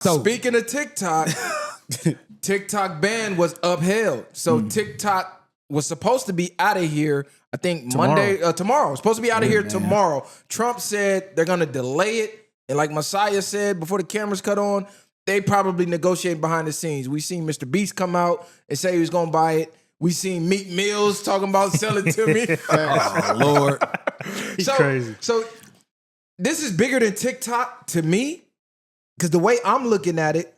So speaking of TikTok, TikTok ban was upheld. So TikTok was supposed to be out of here. I think tomorrow. Supposed to be out of here tomorrow. Trump said they're gonna delay it, and like Messiah said before the cameras cut on, they probably negotiating behind the scenes. We seen Mr. Beast come out and say he was gonna buy it. We seen Meek Mills talking about selling to me. oh Lord, He's crazy. So this is bigger than TikTok to me, because the way I'm looking at it,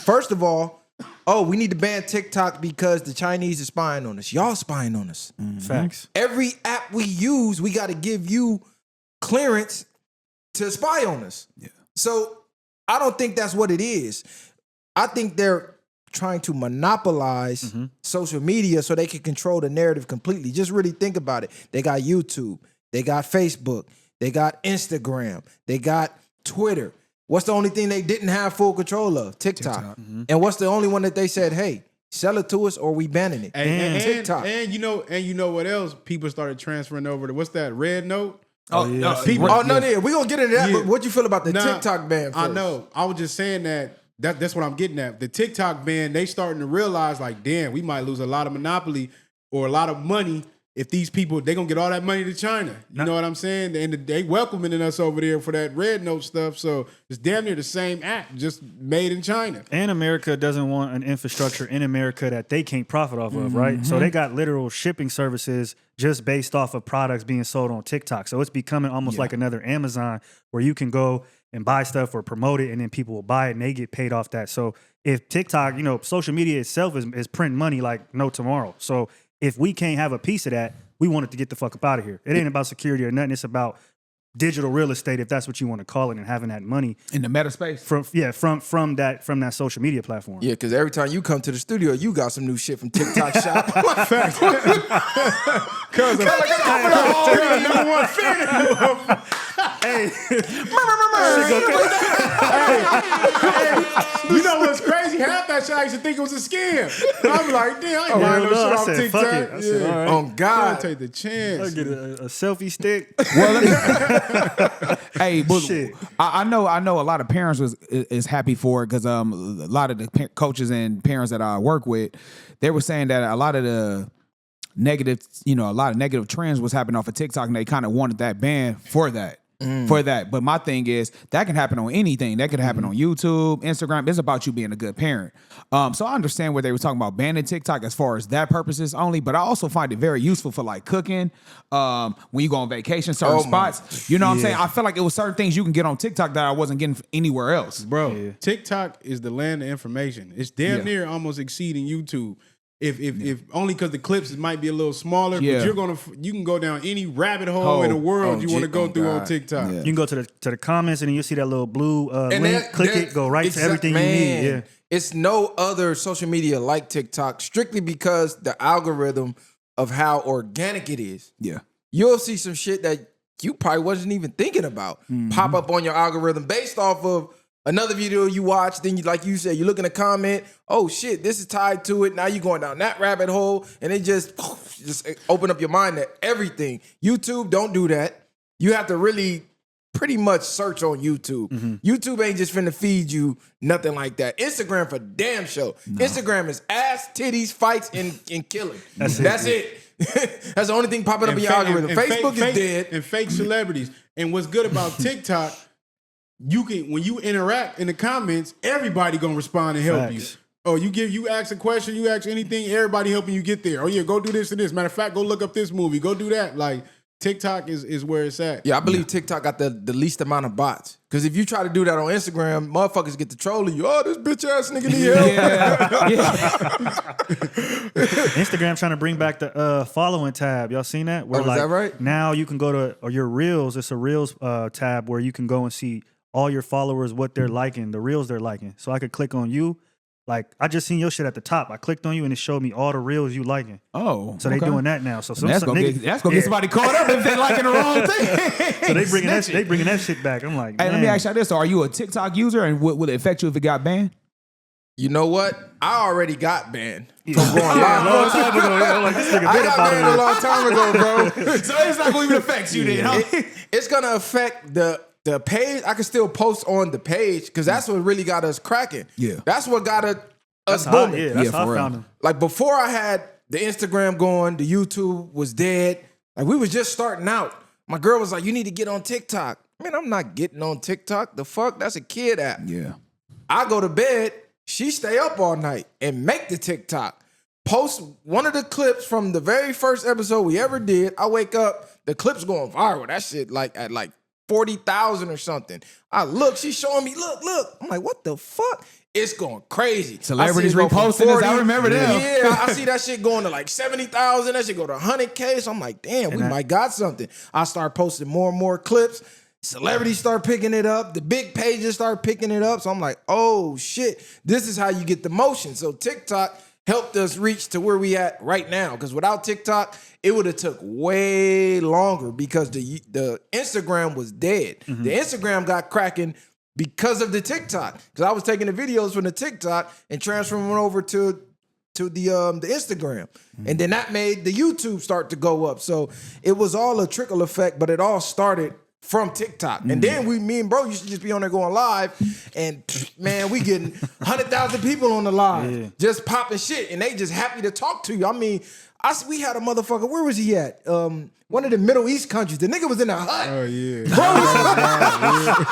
first of all, we need to ban TikTok because the Chinese are spying on us. Y'all spying on us. Facts. Every app we use, we got to give you clearance to spy on us. Yeah. So I don't think that's what it is. I think they're trying to monopolize social media so they can control the narrative completely. Just really think about it. They got YouTube. They got Facebook. They got Instagram. They got Twitter. What's the only thing they didn't have full control of? TikTok. And what's the only one that they said, hey, sell it to us or we banning it? And TikTok. And you know what else? People started transferring over to what's that? Red Note? We're gonna get into that. But what you feel about the TikTok ban first? I know. I was just saying that's what I'm getting at. The TikTok ban, they starting to realize like, damn, we might lose a lot of monopoly or a lot of money if these people, they gonna get all that money to China. You know what I'm saying? And they welcoming us over there for that Red Note stuff. So it's damn near the same app, just made in China. And America doesn't want an infrastructure in America that they can't profit off of, right? So they got literal shipping services just based off of products being sold on TikTok. So it's becoming almost like another Amazon where you can go and buy stuff or promote it, and then people will buy it and they get paid off that. So if TikTok, social media itself is print money like no tomorrow. So if we can't have a piece of that, we want it to get the fuck up out of here. It ain't about security or nothing. It's about digital real estate, if that's what you want to call it, and having that money in the meta space from that social media platform. Yeah, because every time you come to the studio, you got some new shit from TikTok shop. Fact. Because I'm number one fan. Hey, you know what's crazy? Half that shit I used to think it was a scam. I'm like, damn, I ain't buying no shit off TikTok. Fuck it. Said, all right. Oh God, take the chance. I'll get a selfie stick. Well, hey, but I know a lot of parents is happy for it because a lot of the coaches and parents that I work with, they were saying that a lot of the negative trends was happening off of TikTok, and they kind of wanted that ban for that. But my thing is that can happen on anything. That could happen on YouTube, Instagram. It's about you being a good parent. So I understand what they were talking about banning TikTok as far as that purposes only, but I also find it very useful for like cooking, when you go on vacation, certain spots. You know what I'm saying? I feel like it was certain things you can get on TikTok that I wasn't getting anywhere else. Bro, TikTok is the land of information. It's damn near almost exceeding YouTube. If only because the clips might be a little smaller, but you can go down any rabbit hole in the world you want to go through on TikTok. You can go to the comments and then you see that little blue link. Click it, go right to everything you need. Yeah. It's no other social media like TikTok, strictly because the algorithm of how organic it is. Yeah, you'll see some shit that you probably wasn't even thinking about pop up on your algorithm based off of another video you watch, then like you said, you look in the comment, oh shit, this is tied to it. Now you're going down that rabbit hole, and it just open up your mind to everything. YouTube, don't do that. You have to really pretty much search on YouTube. YouTube ain't just finna feed you nothing like that. Instagram for damn sure. No. Instagram is ass, titties, fights, and killing. That's it. That's the only thing popping up in your algorithm. Facebook is dead. And fake celebrities. And what's good about TikTok, you can, when you interact in the comments, everybody gonna respond and help you. Oh, you ask a question, you ask anything, everybody helping you get there. Oh yeah, go do this and this. Matter of fact, go look up this movie, go do that. Like TikTok is where it's at. Yeah, I believe TikTok got the least amount of bots. Because if you try to do that on Instagram, motherfuckers get to trolling you. Oh, this bitch ass nigga need help. Instagram trying to bring back the following tab. Y'all seen that? Where, is that right? Now you can go to your Reels. It's a Reels tab where you can go and see all your followers, what they're liking, the Reels they're liking. So I could click on you. Like, I just seen your shit at the top. I clicked on you and it showed me all the Reels you liking. Oh, so they doing that now. So that's gonna get somebody caught up if they liking the wrong thing. So they bringing that shit back. I'm like, hey, let me ask you this: so are you a TikTok user, and will it affect you if it got banned? You know what? I already got banned from going live. A long time ago. Like, this nigga I got banned a long time ago, bro. So it's not going to even affect you then, huh? It's going to affect the the page, I can still post on the page because that's what really got us cracking. Yeah. That's what got us That's how, booming. yeah, that's Yeah, how for I found real. him. Like before I had the Instagram going, the YouTube was dead. Like we was just starting out. My girl was like, you need to get on TikTok. Man, I'm not getting on TikTok. The fuck? That's a kid app. Yeah. I go to bed, she stay up all night and make the TikTok. Post one of the clips from the very first episode we ever did. I wake up, the clip's going viral. That shit like at like 40,000 or something. I look, she's showing me, look. I'm like, what the fuck? It's going crazy. Celebrities I see it go from reposting this. I remember them. Yeah, I see that shit going to like 70,000. That shit go to 100K. So I'm like, damn, we might got something. I start posting more and more clips. Celebrities start picking it up. The big pages start picking it up. So I'm like, oh shit, this is how you get the motion. So TikTok helped us reach to where we at right now. Because without TikTok, it would have took way longer because the Instagram was dead. Mm-hmm. The Instagram got cracking because of the TikTok. Because I was taking the videos from the TikTok and transferring them over to the Instagram. And then that made the YouTube start to go up. So it was all a trickle effect, but it all started from TikTok. And then me and bro used to just be on there going live, and man, we getting 100,000 people on the live, just popping shit, and they just happy to talk to you. I mean, we had a motherfucker, where was he at? One of the Middle East countries. The nigga was in a hut. Oh yeah.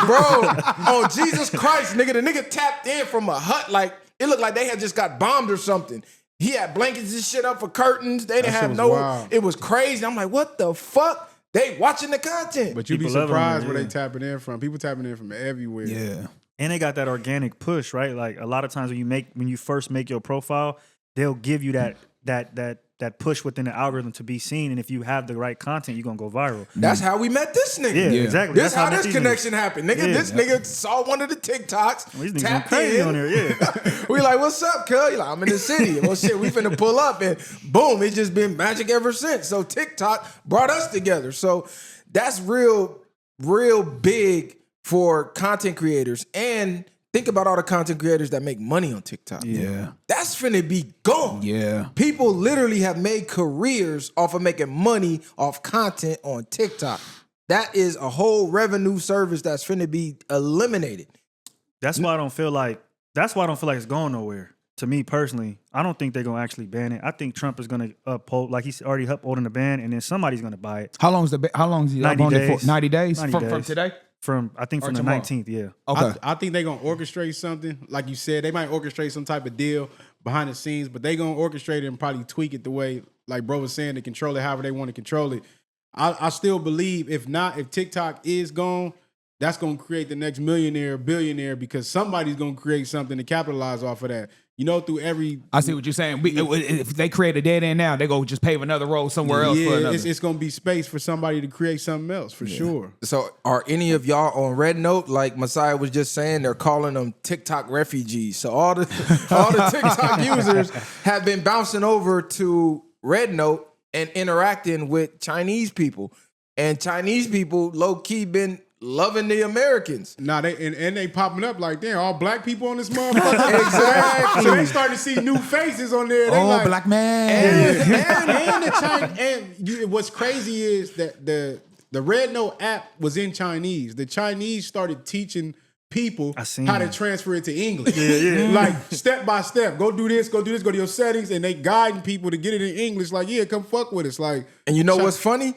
Bro, oh Jesus Christ, nigga, the nigga tapped in from a hut, like it looked like they had just got bombed or something. He had blankets and shit up for curtains. They didn't have no, wild. it was crazy. I'm like, what the fuck? They watching the content. But you'd be People love 'em, surprised where yeah. they tapping in from. People tapping in from everywhere. Yeah. And they got that organic push, right? Like a lot of times when you first make your profile, they'll give you that push within the algorithm to be seen. And if you have the right content, you're gonna go viral. That's how we met this nigga. Yeah, exactly. This That's how I met this these connection happened. Nigga, Yeah. this nigga saw one of the TikToks, These niggas going tapped crazy in. on there, yeah. We like, what's up, cuz? He like, I'm in the city. Well, shit, we finna pull up, and boom, it's just been magic ever since. So TikTok brought us together. So that's real big for content creators. And think about all the content creators that make money on TikTok. Yeah. That's finna be gone. Yeah. People literally have made careers off of making money off content on TikTok. That is a whole revenue service that's finna be eliminated. That's why I don't feel like it's going nowhere. To me personally, I don't think they're gonna actually ban it. I think Trump is gonna uphold, like he's already upholding the ban, and then somebody's gonna buy it. How long is he 90 up on it days. for? 90 days? 90 From days. today? From Or the tomorrow. 19th, yeah. Okay. I think they're gonna orchestrate something. Like you said, they might orchestrate some type of deal behind the scenes, but they gonna orchestrate it and probably tweak it the way, like bro was saying, to control it however they want to control it. I still believe if TikTok is gone, that's gonna create the next millionaire, billionaire, because somebody's gonna create something to capitalize off of that. You know, through every I see what you're saying. If they create a dead end now, they go just pave another road somewhere else for another. it's gonna be space for somebody to create something else for sure. So are any of y'all on Red Note? Like Messiah was just saying, they're calling them TikTok refugees. So all the TikTok users have been bouncing over to Red Note and interacting with Chinese people. And Chinese people low-key been loving the Americans. Nah, they popping up like, damn, all black people on this motherfucker. Exactly. So they starting to see new faces on there. They Oh, like, black man. and the China, what's crazy is that the Red Note app was in Chinese. The Chinese started teaching people I seen how to that. transfer it to English. Like step by step. Go do this, go to your settings, and they guiding people to get it in English. Like, yeah, come fuck with us. Like, And you know what's funny?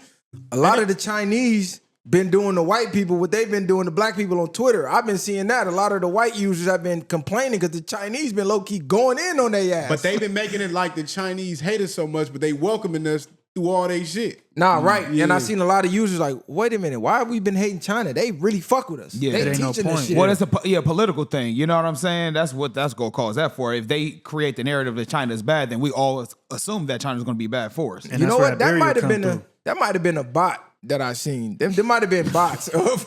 A lot of the Chinese been doing the white people what they've been doing to black people on Twitter. I've been seeing that. A lot of the white users have been complaining because the Chinese been low-key going in on their ass. but they've been making it like the Chinese hate us so much, but they welcoming us through all they shit. Nah, right. Yeah. And I seen a lot of users like, wait a minute, why have we been hating China? They really fuck with us. Yeah. They It ain't no teaching this point. shit. Well, it's a political thing. You know what I'm saying? That's what that's gonna cause that for. If they create the narrative that China is bad, then we all assume that China's gonna be bad for us. And You that's know where what? That barrier might have come been through. a bot that I seen. There might have been bots of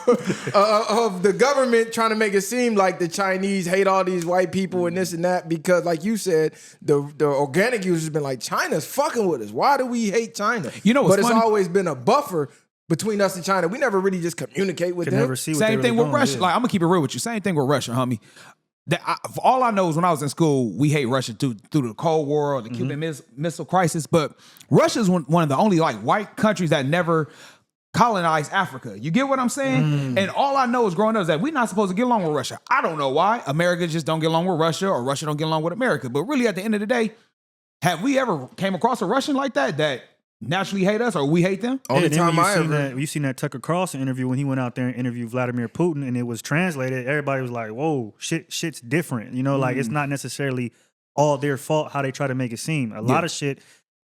the government trying to make it seem like the Chinese hate all these white people and this and that because, like you said, the organic users been like, China's fucking with us. Why do we hate China? You know what's but it's funny? always been a buffer between us and China. We never really just communicate with Could them. never see what Same they thing really with doing, Russia. yeah. Like I'm gonna keep it real with you. Same thing with Russia, homie. All I know is when I was in school, we hate Russia through the Cold War, the Cuban Missile Crisis. But Russia is one of the only like white countries that never colonized Africa. You get what I'm saying? And all I know is growing up is that we're not supposed to get along with Russia. I don't know why. America just don't get along with Russia, or Russia don't get along with America. But really, at the end of the day, have we ever came across a Russian like that naturally hate us, or we hate them? Only time I you seen that Tucker Carlson interview when he went out there and interviewed Vladimir Putin, and it was translated. Everybody was like, "Whoa, shit's different." You know, like it's not necessarily all their fault how they try to make it seem. A lot of shit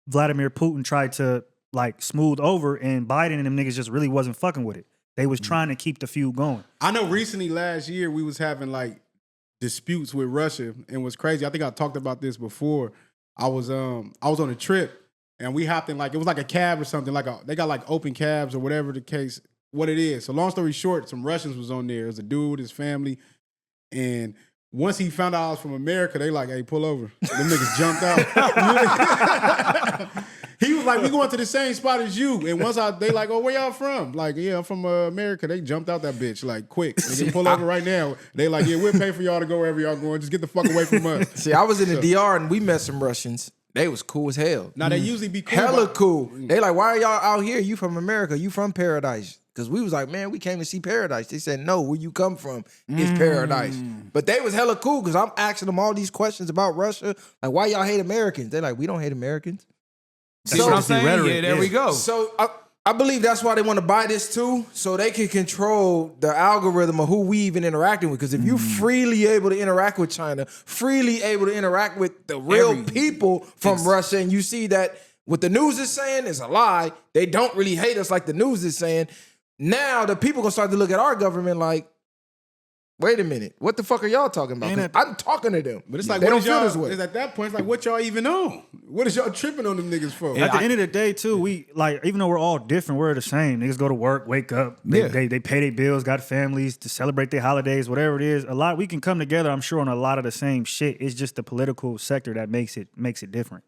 Vladimir Putin tried to like smooth over, and Biden and them niggas just really wasn't fucking with it. They was trying to keep the feud going. I know recently last year we was having like disputes with Russia, and what's crazy, I think I talked about this before. I was on a trip, and we hopped in like, it was like a cab or something, they got like open cabs or whatever the case, what it is. So long story short, some Russians was on there. It was a dude with his family, and once he found out I was from America, they like, hey, pull over. Them niggas jumped out. He was like, we going to the same spot as you. And once they like, oh, where y'all from? Like, yeah, I'm from America. They jumped out that bitch like quick. They can pull over right now. They like, yeah, we'll pay for y'all to go wherever y'all going. Just get the fuck away from us. See, I was in the DR and we met some Russians. They was cool as hell. Now, they usually be cool. Hella cool. They like, why are y'all out here? You from America. You from paradise. Because we was like, man, we came to see paradise. They said, no, where you come from is paradise. But they was hella cool because I'm asking them all these questions about Russia. Like, why y'all hate Americans? They're like, we don't hate Americans. See what I'm saying? Yeah, there we go. So I believe that's why they want to buy this too, so they can control the algorithm of who we even interacting with. Because if you freely able to interact with China, freely able to interact with the real people from Russia, and you see that what the news is saying is a lie, they don't really hate us like the news is saying. Now the people gonna start to look at our government like, wait a minute, what the fuck are y'all talking about? 'Cause I'm talking to them, but it's like, they what don't is feel y'all, this way. at that point, it's like, what y'all even on? What is y'all tripping on them niggas for? At the end of the day, too, we like, even though we're all different, we're the same. Niggas go to work, wake up, they pay their bills, got families to celebrate their holidays, whatever it is. We can come together, I'm sure, on a lot of the same shit. It's just the political sector that makes it different.